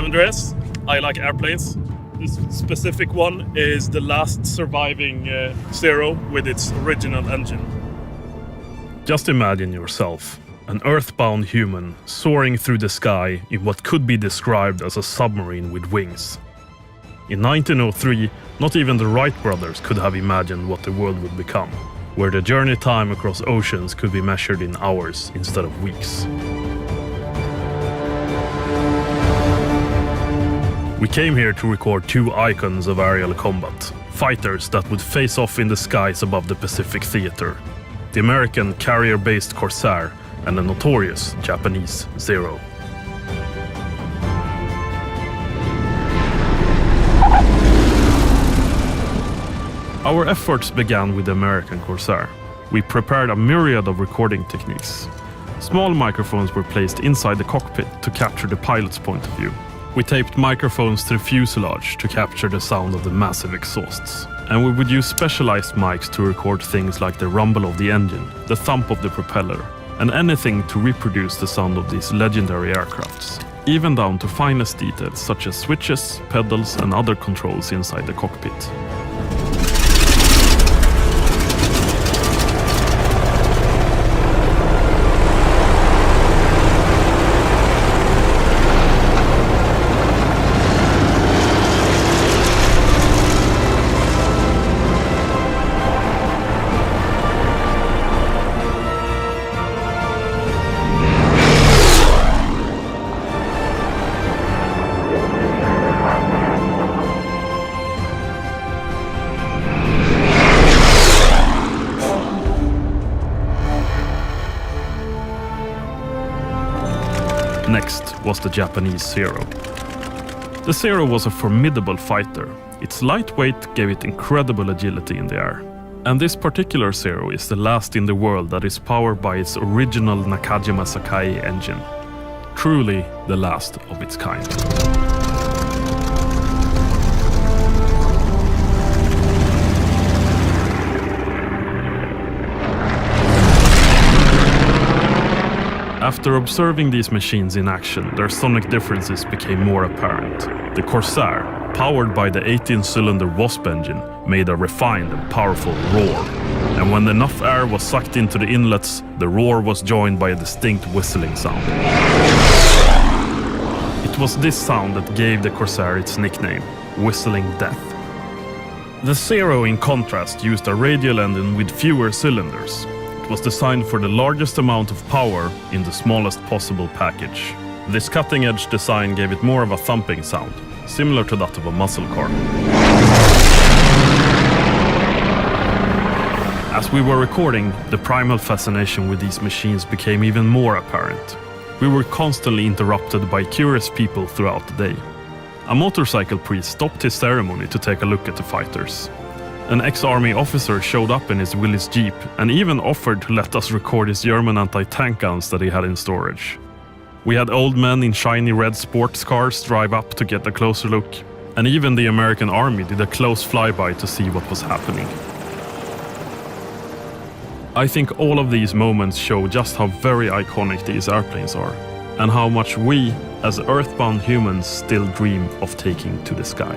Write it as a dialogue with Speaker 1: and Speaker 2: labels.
Speaker 1: I'm Andreas. I like airplanes. This specific one is the last surviving Cyro with its original engine.
Speaker 2: Just imagine yourself, an earthbound human soaring through the sky in what could be described as a submarine with wings. In 1903, not even the Wright brothers could have imagined what the world would become, where the journey time across oceans could be measured in hours instead of weeks. We came here to record two icons of aerial combat, fighters that would face off in the skies above the Pacific Theater. The American carrier-based Corsair and the notorious Japanese Cyro. Our efforts began with the American Corsair. We prepared a myriad of recording techniques. Small microphones were placed inside the cockpit to capture the pilot's point of view. We taped microphones to the fuselage to capture the sound of the massive exhausts. And we would use specialized mics to record things like the rumble of the engine, the thump of the propeller, and anything to reproduce the sound of these legendary aircrafts, even down to finest details such as switches, pedals, and other controls inside the cockpit. Next was the Japanese Cyro. The Cyro was a formidable fighter. Its lightweight gave it incredible agility in the air. And this particular Cyro is the last in the world that is powered by its original Nakajima Sakai engine. Truly the last of its kind. After observing these machines in action, their sonic differences became more apparent. The Corsair, powered by the 18-cylinder Wasp engine, made a refined and powerful roar. And when enough air was sucked into the inlets, the roar was joined by a distinct whistling sound. It was this sound that gave the Corsair its nickname, Whistling Death. The Cyro, in contrast, used a radial engine with fewer cylinders. Was designed for the largest amount of power in the smallest possible package. This cutting-edge design gave it more of a thumping sound, similar to that of a muscle car. As we were recording, the primal fascination with these machines became even more apparent. We were constantly interrupted by curious people throughout the day. A motorcycle priest stopped his ceremony to take a look at the fighters. An ex-army officer showed up in his Willys Jeep and even offered to let us record his German anti-tank guns that he had in storage. We had old men in shiny red sports cars drive up to get a closer look, and even the American army did a close flyby to see what was happening. I think all of these moments show just how very iconic these airplanes are, and how much we, as earthbound humans, still dream of taking to the sky.